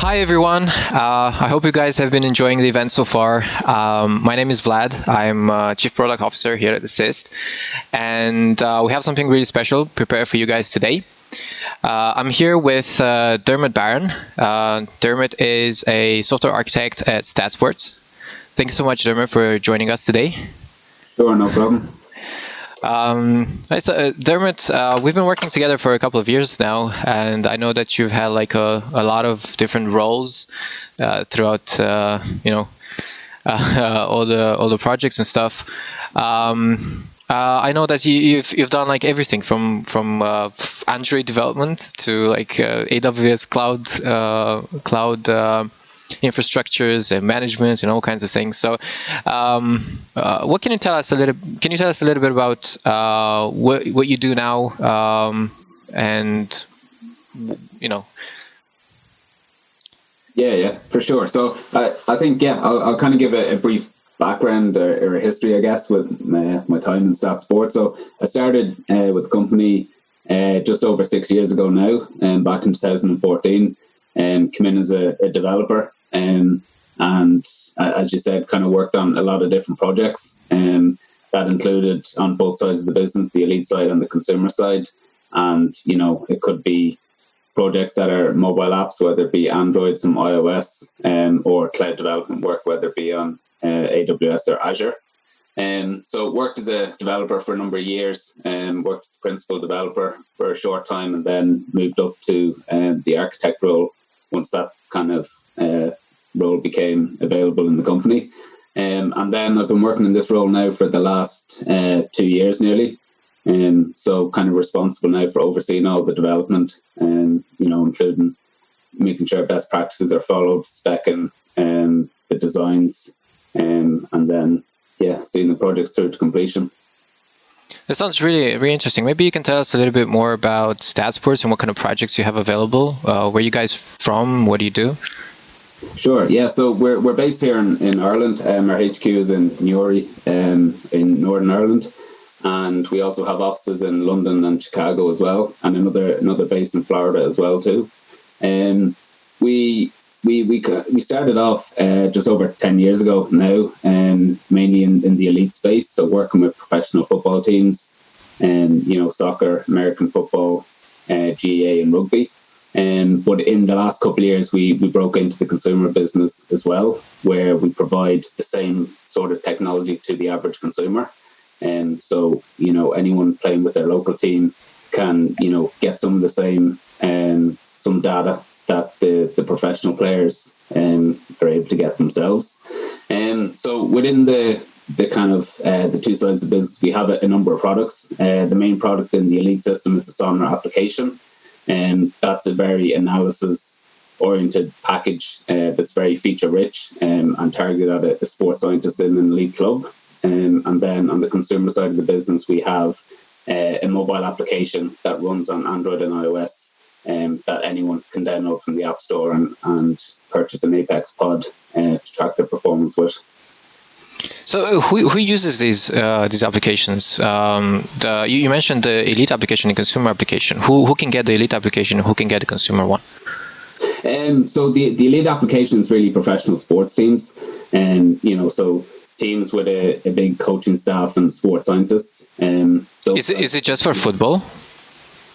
Hi everyone. I hope you guys have been enjoying the event so far. My name is Vlad. I'm Chief Product Officer here at Assist, and we have something really special prepared for you guys today. I'm here with Dermot Barron. Dermot is a software architect at STATSports. Thank you so much, Dermot, for joining us today. Sure, no problem. Dermot, we've been working together for a couple of years now, and I know that you've had like a lot of different roles throughout, all the projects and stuff. I know that you've done like everything from Android development to like AWS cloud infrastructures and management and all kinds of things. So, what can you tell us a little? Can you tell us a little bit about what you do now, and you know? Yeah, for sure. So I think I'll kind of give a brief background or a history, I guess, with my time in STATSports. So I started with the company just over 6 years ago now, back in 2014. Came in as a developer, and as you said, kind of worked on a lot of different projects. That included on both sides of the business, the elite side and the consumer side. And it could be projects that are mobile apps, whether it be Android, some iOS, or cloud development work, whether it be on AWS or Azure. So worked as a developer for a number of years, worked as a principal developer for a short time, and then moved up to the architect role once that kind of role became available in the company. And then I've been working in this role now for the last 2 years nearly. So kind of responsible now for overseeing all the development, including making sure best practices are followed, speccing the designs, and then seeing the projects through to completion. That sounds really, really interesting. Maybe you can tell us a little bit more about STATSports and what kind of projects you have available. Where are you guys from? What do you do? Sure. Yeah. So we're based here in Ireland. Our HQ is in Newry, in Northern Ireland, and we also have offices in London and Chicago as well, and another base in Florida as well too. We started off just over 10 years ago now, mainly in the elite space, so working with professional football teams, soccer, American football, GAA and rugby. But in the last couple of years, we broke into the consumer business as well, where we provide the same sort of technology to the average consumer. So, anyone playing with their local team can, get some of the same, some data that the professional players are able to get themselves. So within the kind of the two sides of the business, we have a number of products. The main product in the elite system is the Sonar application, and that's a very analysis-oriented package that's very feature-rich and targeted at a sports scientist in an elite club. And then on the consumer side of the business, we have a mobile application that runs on Android and iOS, that anyone can download from the App Store and purchase an Apex pod to track their performance with. So who uses these applications? You mentioned the elite application and consumer application. Who can get the elite application and who can get the consumer one? So the elite application is really professional sports teams, and so teams with a big coaching staff and sports scientists. Is it just for football?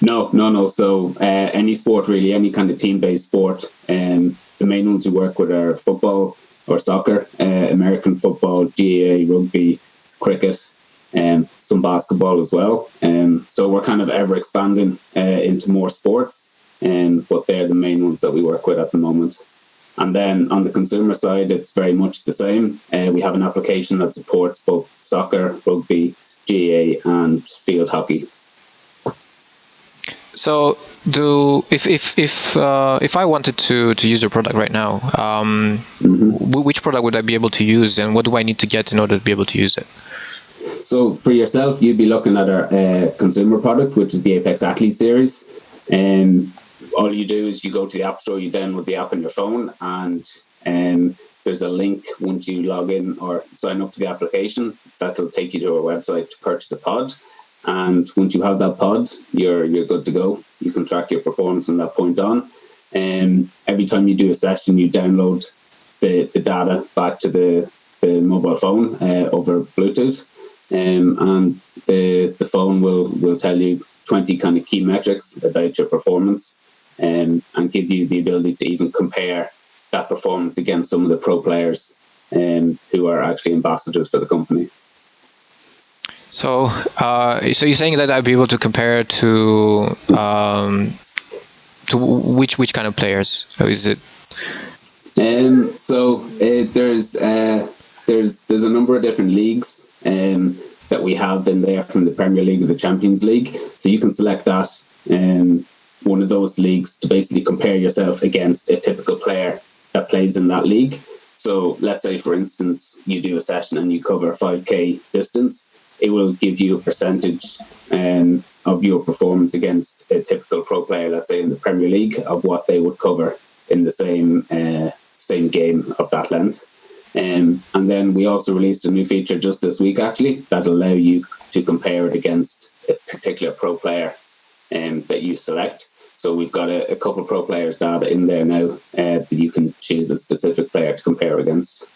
No. So any sport really, any kind of team-based sport. The main ones we work with are football or soccer, American football, GAA, rugby, cricket, some basketball as well. So we're kind of ever expanding into more sports, but they're the main ones that we work with at the moment. And then on the consumer side, it's very much the same. We have an application that supports both soccer, rugby, GAA, and field hockey. So, if I wanted to use your product right now, which product would I be able to use, and what do I need to get in order to be able to use it? So, for yourself, you'd be looking at our consumer product, which is the Apex Athlete Series. All you do is you go to the App Store, you download the app on your phone, and there's a link once you log in or sign up to the application that'll take you to our website to purchase a pod. And once you have that pod, you're good to go. You can track your performance from that point on. Every time you do a session, you download the data back to the mobile phone over Bluetooth, and the phone will tell you 20 kind of key metrics about your performance, and give you the ability to even compare that performance against some of the pro players who are actually ambassadors for the company. So you're saying that I'd be able to compare to which kind of players? So is it? There's a number of different leagues that we have in there, from the Premier League or the Champions League. So you can select that one of those leagues to basically compare yourself against a typical player that plays in that league. So let's say, for instance, you do a session and you cover 5K distance. It will give you a percentage of your performance against a typical pro player, let's say in the Premier League, of what they would cover in the same game of that length. And then we also released a new feature just this week, actually, that allow you to compare it against a particular pro player that you select. So we've got a couple of pro players data in there now that you can choose a specific player to compare against.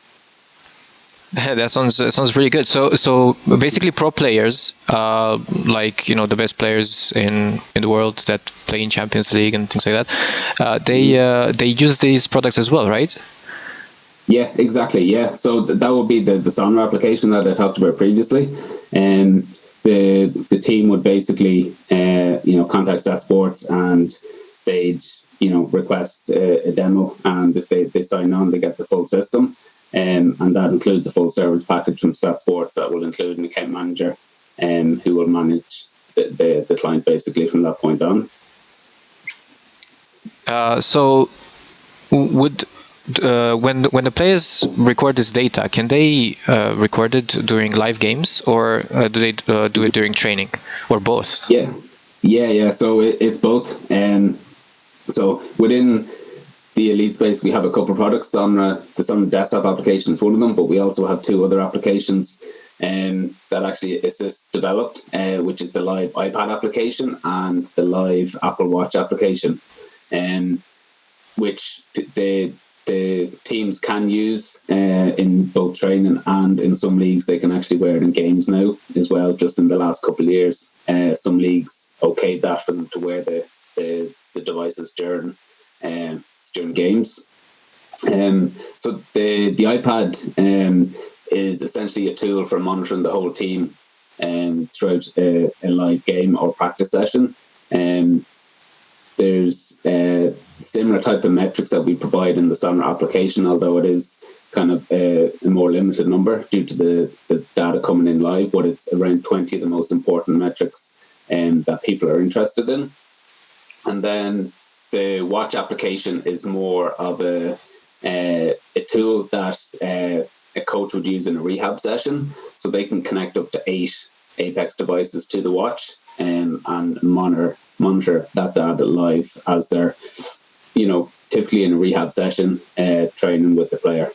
That sounds really good. So basically, pro players, like the best players in the world that play in Champions League and things like that, they use these products as well, right? Yeah, exactly. Yeah, so that would be the Sonra application that I talked about previously, and the team would basically contact STATSports, and they'd request a demo, and if they sign on, they get the full system. And that includes a full service package from STATSports that will include an account manager who will manage the client basically from that point on. So would when the players record this data, can they record it during live games, or do they do it during training, or both? Yeah. So it's both. So within the elite space, we have a couple of products. The Sonra desktop application is one of them, but we also have two other applications that actually assist developed, which is the live iPad application and the live Apple Watch application, which the teams can use in both training, and in some leagues they can actually wear it in games now as well. Just in the last couple of years, some leagues okayed that for them to wear the devices during games. So the iPad is essentially a tool for monitoring the whole team throughout a live game or practice session. There's similar type of metrics that we provide in the Sonra application, although it is kind of a more limited number due to the data coming in live, but it's around 20 of the most important metrics that people are interested in. And then the watch application is more of a tool that a coach would use in a rehab session, so they can connect up to 8 Apex devices to the watch and monitor that data live as they're, typically in a rehab session, training with the player.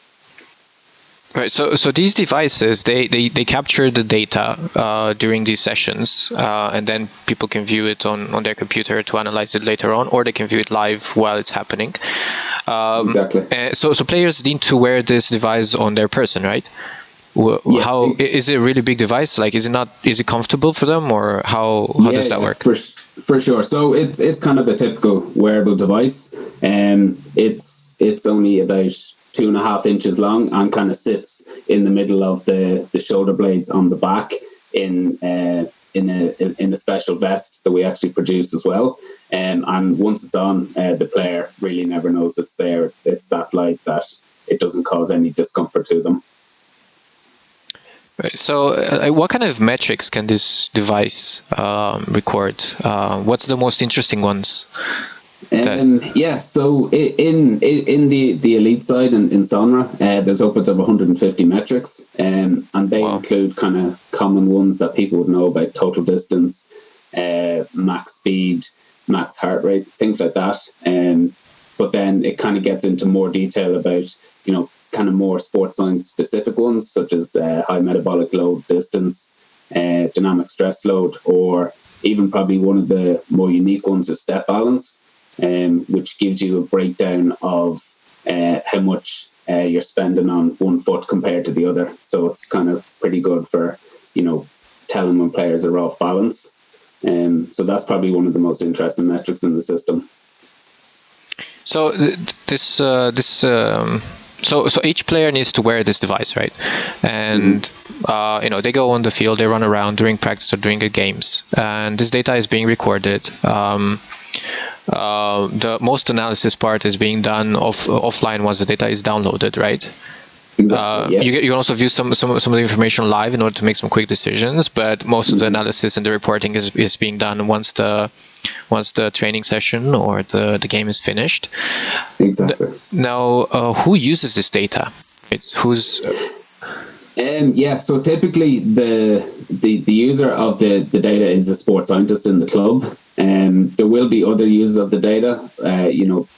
Right. So these devices, they capture the data during these sessions, and then people can view it on their computer to analyze it later on, or they can view it live while it's happening. Exactly. So players need to wear this device on their person, right? How is it a really big device? Like, is it comfortable for them, or how does that work? For sure. So it's kind of a typical wearable device, and it's only about 2.5 inches long and kind of sits in the middle of the shoulder blades on the back in a special vest that we actually produce as well. And once it's on, the player really never knows it's there. It's that light that it doesn't cause any discomfort to them. Right. So what kind of metrics can this device record? What's the most interesting ones? So in the elite side in Sonra, there's upwards of 150 metrics, and they include kind of common ones that people would know about: total distance, max speed, max heart rate, things like that. But then it kind of gets into more detail about, kind of more sports science specific ones, such as high metabolic load, distance, dynamic stress load, or even probably one of the more unique ones is step balance. which gives you a breakdown of how much you're spending on one foot compared to the other. So it's kind of pretty good for, telling when players are off balance. So that's probably one of the most interesting metrics in the system. So So each player needs to wear this device, right? And they go on the field, they run around during practice or during the games, and this data is being recorded. The most analysis part is being done offline once the data is downloaded, right? Exactly. Yeah. You can also view some of the information live in order to make some quick decisions, but most of the analysis and the reporting is being done once the training session or the game is finished. Exactly. Now, who uses this data? So typically the user of the data is a sports scientist in the club. There will be other users of the data,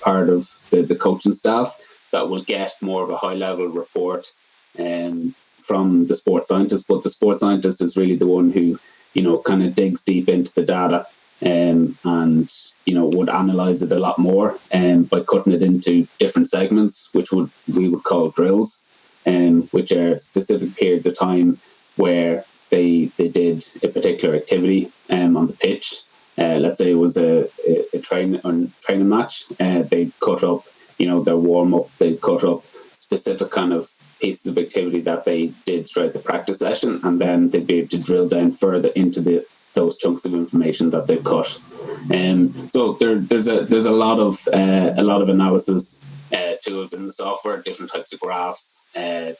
part of the coaching staff that will get more of a high level report from the sports scientist. But the sports scientist is really the one who, kind of digs deep into the data and would analyze it a lot more by cutting it into different segments, which we would call drills, which are specific periods of time where they did a particular activity on the pitch. Let's say it was a training match. They cut up, their warm up. They cut up specific kind of pieces of activity that they did throughout the practice session, and then they'd be able to drill down further into those chunks of information that they've cut. So there's a lot of analysis tools in the software, different types of graphs,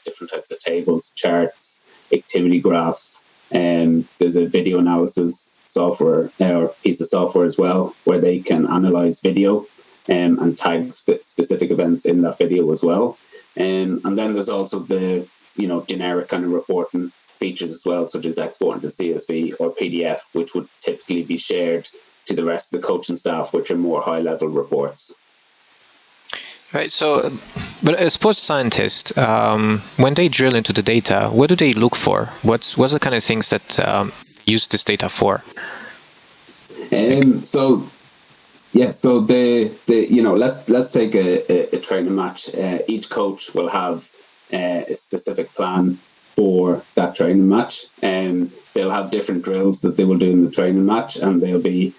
different types of tables, charts, activity graphs. There's a video analysis software or piece of software as well, where they can analyze video and tag specific events in that video as well. And then there's also the generic kind of reporting features as well, such as exporting to CSV or PDF, which would typically be shared to the rest of the coaching staff, which are more high level reports. Right. So, but as sports scientists, when they drill into the data, what do they look for? What's the kind of things that use this data for? So let's take a training match. Each coach will have a specific plan for that training match, and they'll have different drills that they will do in the training match, and they'll be,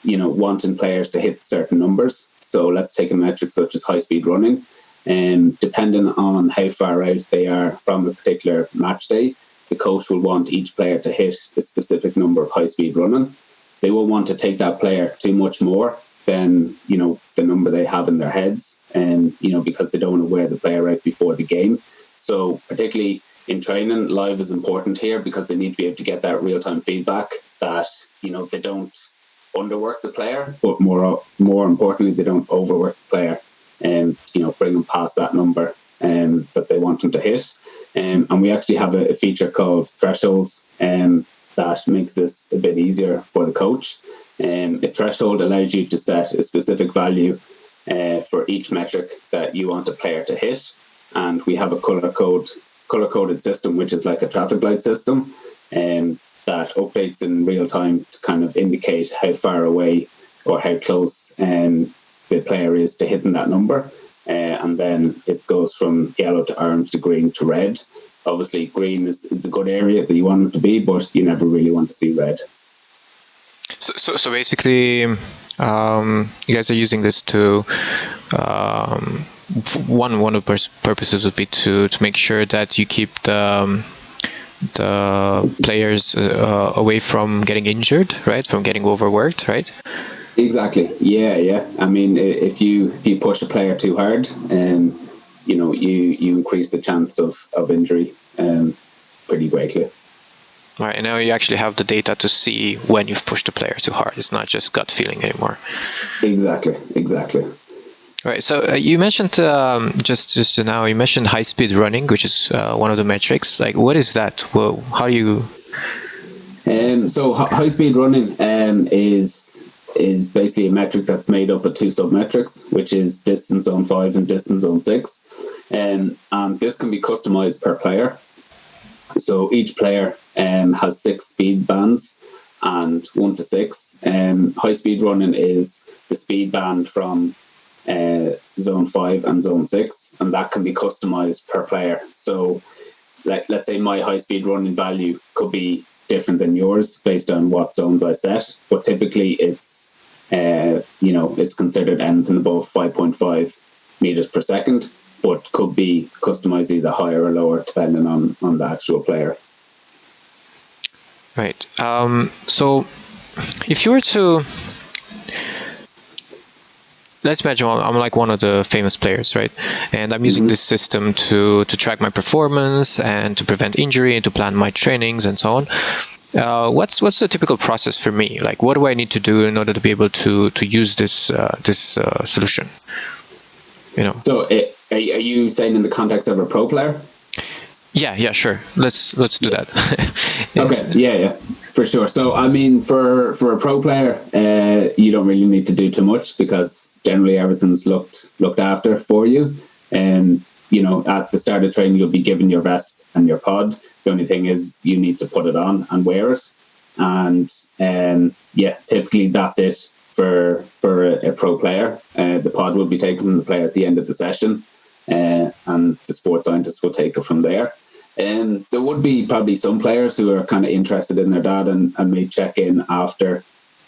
wanting players to hit certain numbers. So let's take a metric such as high speed running, and depending on how far out they are from a particular match day, the coach will want each player to hit a specific number of high speed running. They will want to take that player too much more than the number they have in their heads, and because they don't want to wear the player out before the game. So particularly in training, live is important here, because they need to be able to get that real-time feedback that they don't underwork the player, but more importantly, they don't overwork the player, and bring them past that number that they want them to hit. And we actually have a feature called thresholds that makes this a bit easier for the coach. A threshold allows you to set a specific value for each metric that you want a player to hit, and we have a color-coded system, which is like a traffic light system, that updates in real time to kind of indicate how far away or how close the player is to hitting that number. And then it goes from yellow to orange to green to red. Obviously, green is the good area that you want it to be, but you never really want to see red. So basically, you guys are using this to one of the purposes would be to make sure that you keep the players away from getting injured, right? From getting overworked, right? Exactly. Yeah. I mean, if you push a player too hard, you increase the chance of injury pretty greatly. All right, and now you actually have the data to see when you've pushed the player too hard. It's not just gut feeling anymore. Exactly. All right, so you mentioned just now, you mentioned high-speed running, which is one of the metrics. Like, what is that? Well, how do you... So high-speed running is basically a metric that's made up of two sub-metrics, which is distance zone 5 and distance zone 6. And this can be customized per player. So each player has 6 speed bands, and 1 to 6. High speed running is the speed band from zone 5 and zone 6, and that can be customized per player. So let's say my high speed running value could be different than yours based on what zones I set, but typically it's it's considered anything above 5.5 meters per second, but could be customized either higher or lower depending on the actual player. Right. So if you were to, let's imagine I'm like one of the famous players, right? And I'm using this system to track my performance and to prevent injury and to plan my trainings and so on. What's the typical process for me? Like, what do I need to do in order to be able to use this solution? So are you saying in the context of a pro player? Yeah, sure. Let's do that. Okay. Yeah, for sure. So I mean, for a pro player, you don't really need to do too much because generally everything's looked after for you. And at the start of training, you'll be given your vest and your pod. The only thing is you need to put it on and wear it. And typically that's it for a pro player. The pod will be taken from the player at the end of the session, and the sports scientist will take it from there. And there would be probably some players who are kind of interested in their data and may check in after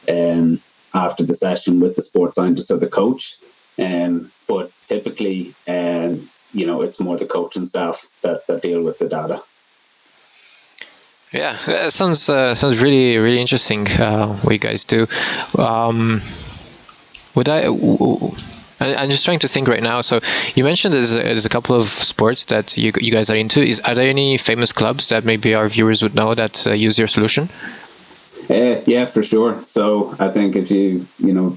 the session with the sports scientist or the coach. But typically, it's more the coaching staff that deal with the data. Yeah, that sounds really, really interesting. What you guys do. I'm just trying to think right now. So you mentioned there's a couple of sports that you guys are into. Are there any famous clubs that maybe our viewers would know that use your solution? Yeah, for sure. So I think if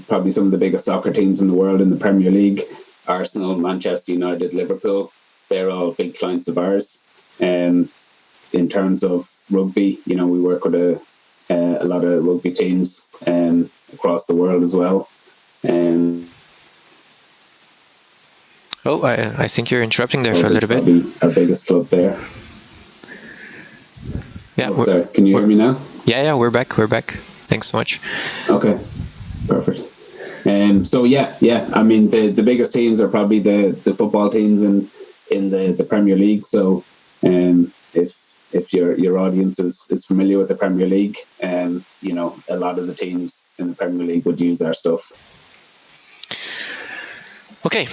probably some of the biggest soccer teams in the world in the Premier League, Arsenal, Manchester United, Liverpool, they're all big clients of ours. In terms of rugby, we work with a lot of rugby teams across the world as well. I think you're interrupting there for a little bit. Our biggest club there. Yeah. Sorry, can you hear me now? Yeah, we're back. Thanks so much. Okay, perfect. So I mean the biggest teams are probably the football teams in the Premier League. So if your audience is familiar with the Premier League, a lot of the teams in the Premier League would use our stuff. Okay.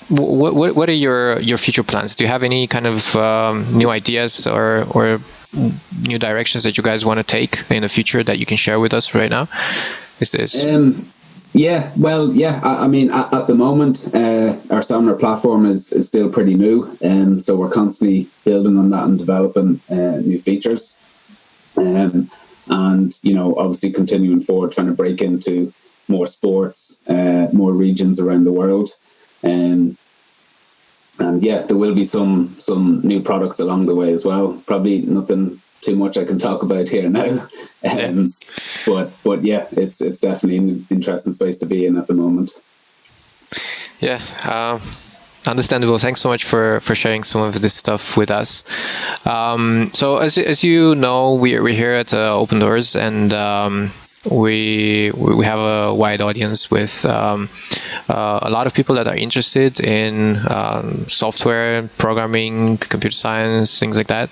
What are your future plans? Do you have any kind of new ideas or new directions that you guys want to take in the future that you can share with us right now? Is this? I mean, at the moment, our seminar platform is still pretty new, so we're constantly building on that and developing new features, and obviously continuing forward, trying to break into more sports, more regions around the world, and there will be some new products along the way as well. Probably nothing too much I can talk about here now, but yeah, it's definitely an interesting space to be in at the moment. Yeah, understandable. Thanks so much for sharing some of this stuff with us. So as you know, we're here at Open Doors, and we have a wide audience with a lot of people that are interested in software, programming, computer science, things like that.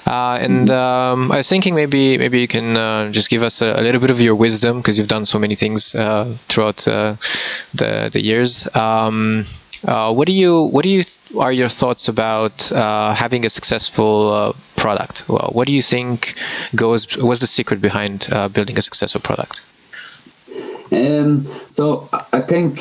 And I was thinking maybe you can just give us a little bit of your wisdom, because you've done so many things throughout the years. What are your thoughts about having a successful product? Well, what do you think what's the secret behind building a successful product? So I think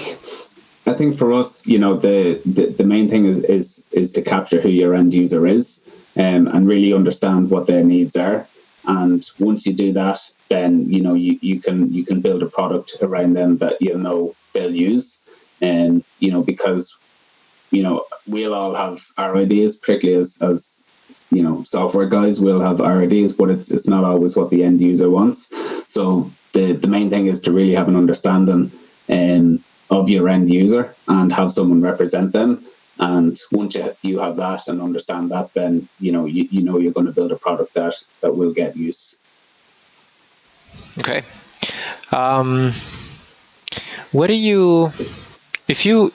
for us, the main thing is to capture who your end user is, and really understand what their needs are. And once you do that, then you can build a product around them that they'll use. And because we'll all have our ideas, particularly as software guys, we'll have our ideas, but it's not always what the end user wants. So the main thing is to really have an understanding of your end user and have someone represent them, And once you have that and understand that, then you know you're going to build a product that will get use. Okay. What do you, if you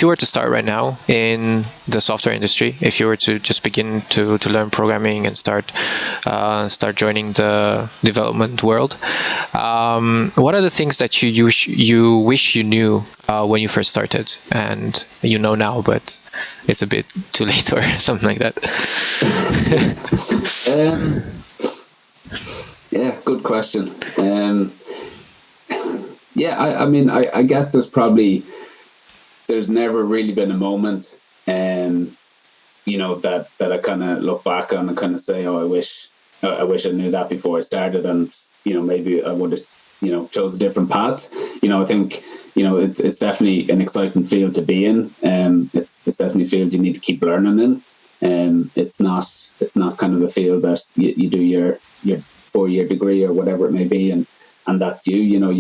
were to start right now in the software industry, if you were to just begin to learn programming and start joining the development world, what are the things that you wish you knew when you first started, and you know now, but it's a bit too late or something like that? Yeah, good question. I mean, I guess there's never really been a moment, you know, that I kind of look back on and kind of say, oh, I wish I knew that before I started, and you know, maybe I would have, you know, chose a different path. You know, I think, you know, it's definitely an exciting field to be in. It's definitely a field you need to keep learning in. It's not kind of a field that you do your 4-year degree or whatever it may be, and that's you know,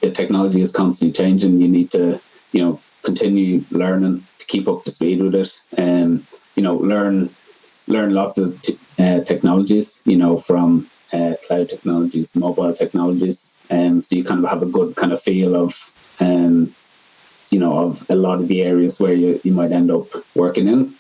the technology is constantly changing. You need to, you know, continue learning to keep up to speed with it, and you know, learn lots of technologies, you know, from cloud technologies, mobile technologies, so you kind of have a good kind of feel of you know, of a lot of the areas where you might end up working in.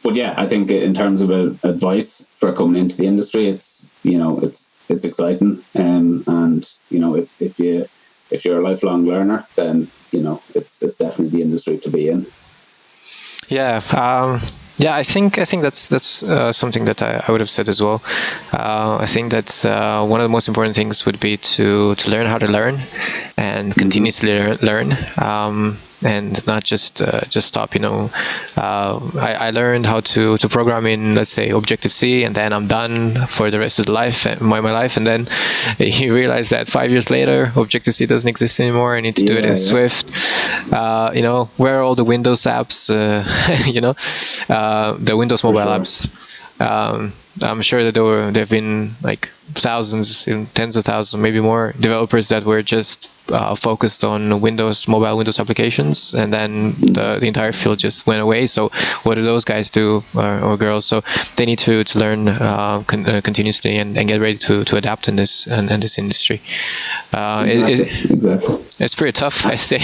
But yeah, I think in terms of advice for coming into the industry, it's, you know, it's exciting, and you know, if you're a lifelong learner, then you know, it's definitely the industry to be in. Yeah, I think that's something that I would have said as well. I think that one of the most important things would be to learn how to learn and continuously learn. And not just stop. You know, I learned how to program in, let's say, Objective-C, and then I'm done for the rest of my life. And then you realize that 5 years later, Objective-C doesn't exist anymore. I need to do it in Swift. You know, where are all the Windows apps? You know, the Windows mobile apps. I'm sure that there have been like thousands, tens of thousands, maybe more developers that were just focused on mobile Windows applications, and then the entire field just went away. So what do those guys do, or girls? So they need to learn continuously and get ready to adapt in this industry. Exactly. It's pretty tough, I say.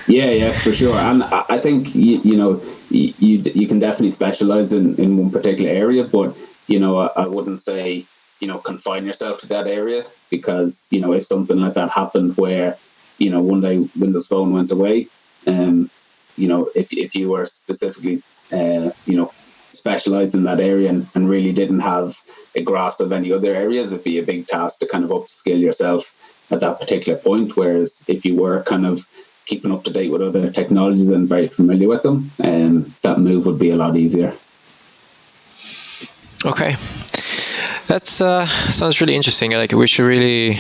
Yeah, for sure. And I think you know, you can definitely specialize in one particular area, but you know, I wouldn't say, you know, confine yourself to that area, because you know, if something like that happened where, you know, one day Windows Phone went away, you know, if you were specifically you know, specialized in that area and really didn't have a grasp of any other areas, it'd be a big task to kind of upskill yourself at that particular point. Whereas if you were kind of keeping up to date with other technologies and very familiar with them, that move would be a lot easier. Okay, that's sounds really interesting. Like, we should really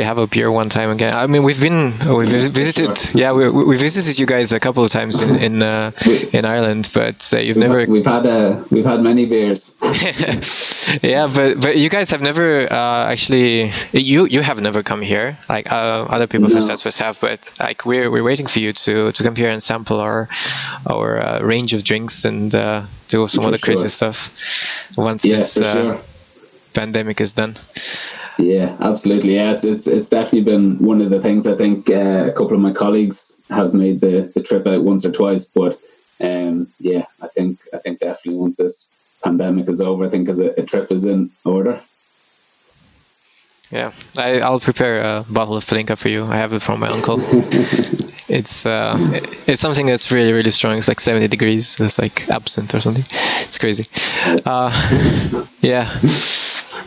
have a beer one time again. I mean, we visited, sure. Yeah, we visited you guys a couple of times in Ireland, but we've had many beers. Yeah, but you guys have never actually, you have never come here, like other people from STATSports have, but like we're waiting for you to come here and sample our range of drinks and do some other crazy stuff once this pandemic is done. Yeah, absolutely. Yeah, it's definitely been one of the things. I think a couple of my colleagues have made the trip out once or twice, but yeah, I think definitely once this pandemic is over, I think a trip is in order. Yeah, I'll prepare a bottle of Palinka for you. I have it from my uncle. It's something that's really, really strong. It's like 70 degrees. It's like absinthe or something. It's crazy. Yeah.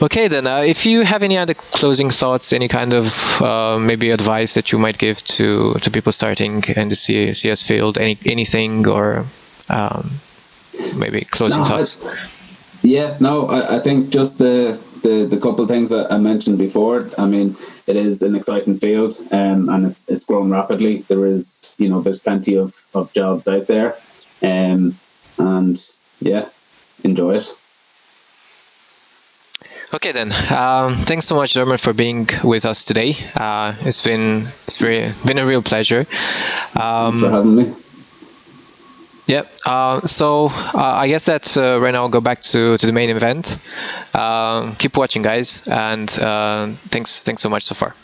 Okay, then if you have any other closing thoughts, any kind of maybe advice that you might give to people starting in the CS field, anything, or maybe closing thoughts? I think just the couple of things that I mentioned before. I mean, it is an exciting field, and it's growing rapidly. There's plenty of jobs out there, and yeah, enjoy it. Okay then. Thanks so much, Dermot, for being with us today. It's been a real pleasure. Thanks for having me. Yeah. So I guess that right now I'll go back to the main event. Keep watching, guys, and thanks so much so far.